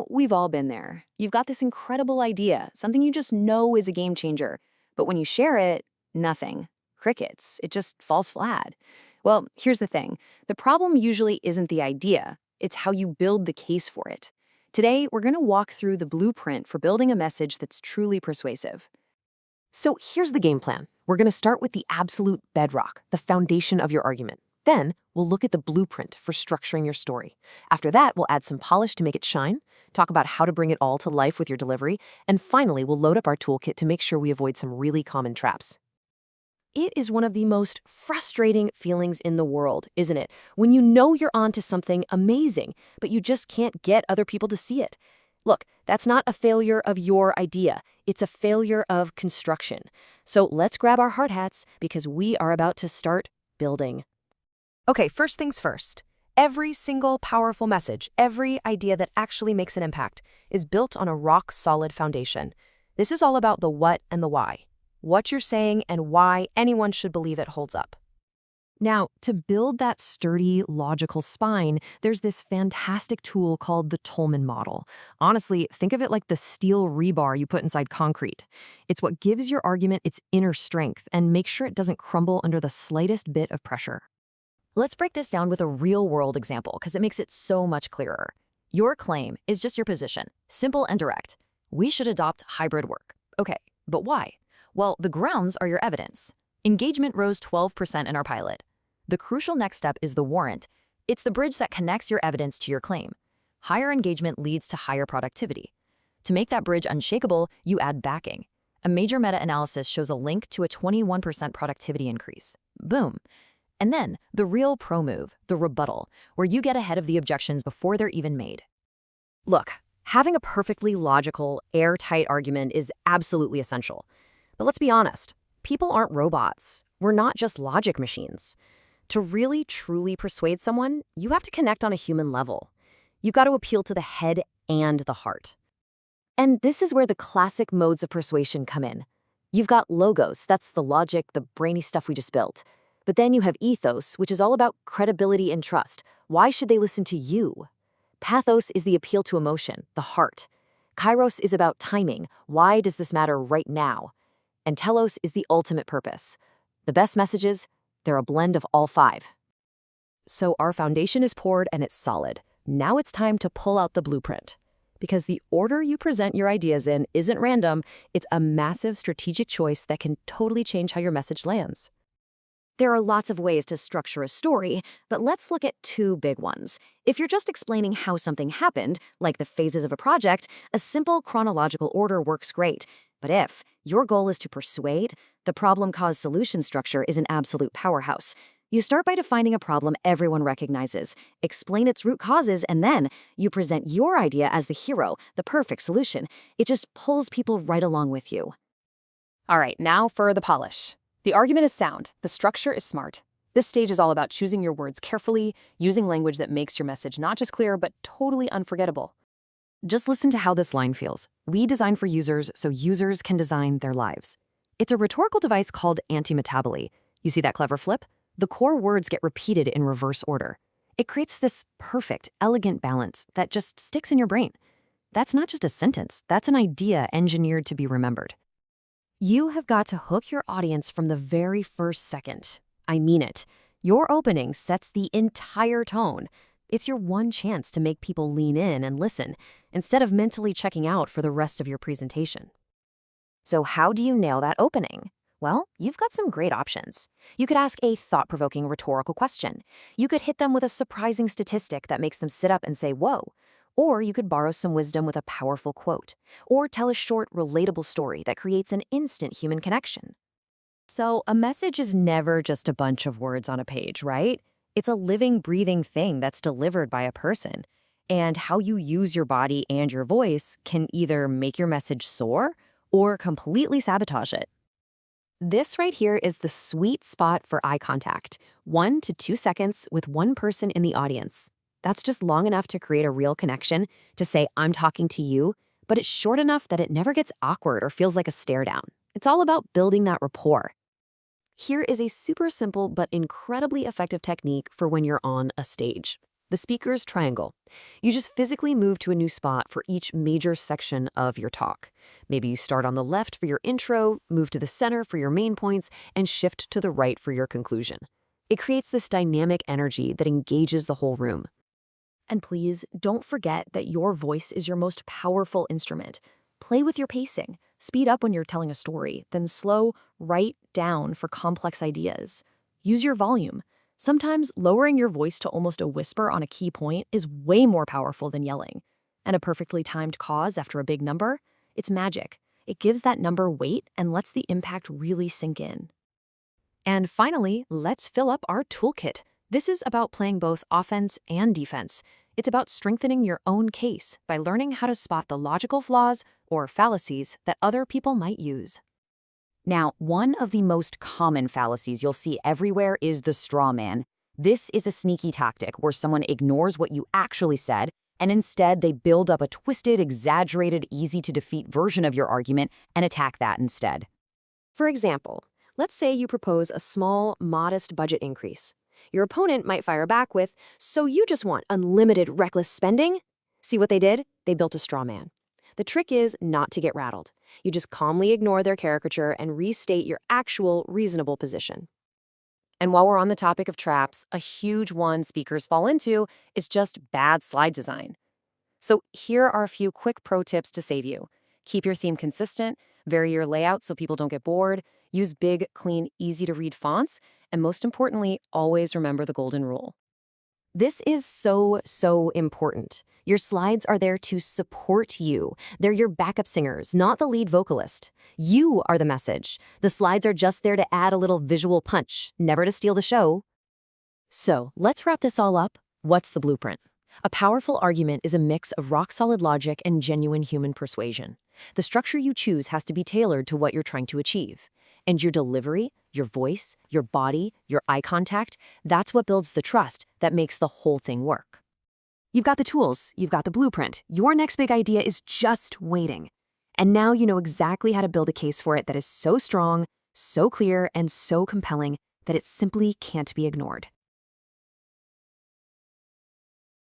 We've all been there. You've got this incredible idea, something you just know is a game changer. But when you share it, nothing. Crickets. It just falls flat. Well, here's the thing. The problem usually isn't the idea. It's how you build the case for it. Today, we're going to walk through the blueprint for building a message that's truly persuasive. So here's the game plan. We're going to start with the absolute bedrock, the foundation of your argument. Then we'll look at the blueprint for structuring your story. After that, we'll add some polish to make it shine, talk about how to bring it all to life with your delivery, and finally, we'll load up our toolkit to make sure we avoid some really common traps. It is one of the most frustrating feelings in the world, isn't it? When you know you're onto something amazing, but you just can't get other people to see it. Look, that's not a failure of your idea. It's a failure of construction. So let's grab our hard hats because we are about to start building. Okay, first things first. Every single powerful message, every idea that actually makes an impact is built on a rock-solid foundation. This is all about the what and the why. What you're saying and why anyone should believe it holds up. Now, to build that sturdy, logical spine, there's this fantastic tool called the Tolman model. Honestly, think of it like the steel rebar you put inside concrete. It's what gives your argument its inner strength and makes sure it doesn't crumble under the slightest bit of pressure. Let's break this down with a real-world example because it makes it so much clearer. Your claim is just your position, simple and direct. We should adopt hybrid work. Okay, but why? Well, the grounds are your evidence. Engagement rose 12% in our pilot. The crucial next step is the warrant. It's the bridge that connects your evidence to your claim. Higher engagement leads to higher productivity. To make that bridge unshakable, you add backing. A major meta-analysis shows a link to a 21% productivity increase. Boom. And then, the real pro move, the rebuttal, where you get ahead of the objections before they're even made. Look, having a perfectly logical, airtight argument is absolutely essential. But let's be honest, people aren't robots. We're not just logic machines. To really, truly persuade someone, you have to connect on a human level. You've got to appeal to the head and the heart. And this is where the classic modes of persuasion come in. You've got logos, that's the logic, the brainy stuff we just built. But then you have ethos, which is all about credibility and trust. Why should they listen to you? Pathos is the appeal to emotion, the heart. Kairos is about timing. Why does this matter right now? And telos is the ultimate purpose. The best messages, they're a blend of all five. So our foundation is poured and it's solid. Now it's time to pull out the blueprint. Because the order you present your ideas in isn't random, it's a massive strategic choice that can totally change how your message lands. There are lots of ways to structure a story, but let's look at two big ones. If you're just explaining how something happened, like the phases of a project, a simple chronological order works great. But if your goal is to persuade, the problem-cause-solution structure is an absolute powerhouse. You start by defining a problem everyone recognizes, explain its root causes, and then you present your idea as the hero, the perfect solution. It just pulls people right along with you. All right, now for the polish. The argument is sound, the structure is smart. This stage is all about choosing your words carefully, using language that makes your message not just clear, but totally unforgettable. Just listen to how this line feels. We design for users so users can design their lives. It's a rhetorical device called anti-metaboly. You see that clever flip? The core words get repeated in reverse order. It creates this perfect, elegant balance that just sticks in your brain. That's not just a sentence, that's an idea engineered to be remembered. You have got to hook your audience from the very first second. I mean it. Your opening sets the entire tone. It's your one chance to make people lean in and listen, instead of mentally checking out for the rest of your presentation. So how do you nail that opening? Well, you've got some great options. You could ask a thought-provoking rhetorical question. You could hit them with a surprising statistic that makes them sit up and say, whoa. Or you could borrow some wisdom with a powerful quote. Or tell a short, relatable story that creates an instant human connection. So a message is never just a bunch of words on a page, right? It's a living, breathing thing that's delivered by a person. And how you use your body and your voice can either make your message soar or completely sabotage it. This right here is the sweet spot for eye contact. 1 to 2 seconds with one person in the audience. That's just long enough to create a real connection, to say, I'm talking to you, but it's short enough that it never gets awkward or feels like a stare down. It's all about building that rapport. Here is a super simple but incredibly effective technique for when you're on a stage. the speaker's triangle. You just physically move to a new spot for each major section of your talk. Maybe you start on the left for your intro, move to the center for your main points, and shift to the right for your conclusion. It creates this dynamic energy that engages the whole room. And please, don't forget that your voice is your most powerful instrument. Play with your pacing. Speed up when you're telling a story, then slow right down for complex ideas. Use your volume. Sometimes lowering your voice to almost a whisper on a key point is way more powerful than yelling. And a perfectly timed pause after a big number? It's magic. It gives that number weight and lets the impact really sink in. And finally, let's fill up our toolkit. This is about playing both offense and defense. It's about strengthening your own case by learning how to spot the logical flaws or fallacies that other people might use. Now, one of the most common fallacies you'll see everywhere is the straw man. This is a sneaky tactic where someone ignores what you actually said, and instead they build up a twisted, exaggerated, easy-to-defeat version of your argument and attack that instead. For example, let's say you propose a small, modest budget increase. Your opponent might fire back with, "So you just want unlimited, reckless spending?" See what they did? They built a straw man. The trick is not to get rattled. You just calmly ignore their caricature and restate your actual, reasonable position. And while we're on the topic of traps, a huge one speakers fall into is just bad slide design. So here are a few quick pro tips to save you. Keep your theme consistent, vary your layout so people don't get bored, use big, clean, easy-to-read fonts, and most importantly, always remember the golden rule. This is so important. Your slides are there to support you. They're your backup singers, not the lead vocalist. You are the message. The slides are just there to add a little visual punch, never to steal the show. So, let's wrap this all up. What's the blueprint? A powerful argument is a mix of rock-solid logic and genuine human persuasion. The structure you choose has to be tailored to what you're trying to achieve. And your delivery, your voice, your body, your eye contact, that's what builds the trust that makes the whole thing work. You've got the tools, you've got the blueprint. Your next big idea is just waiting. And now you know exactly how to build a case for it that is so strong, so clear, and so compelling that it simply can't be ignored.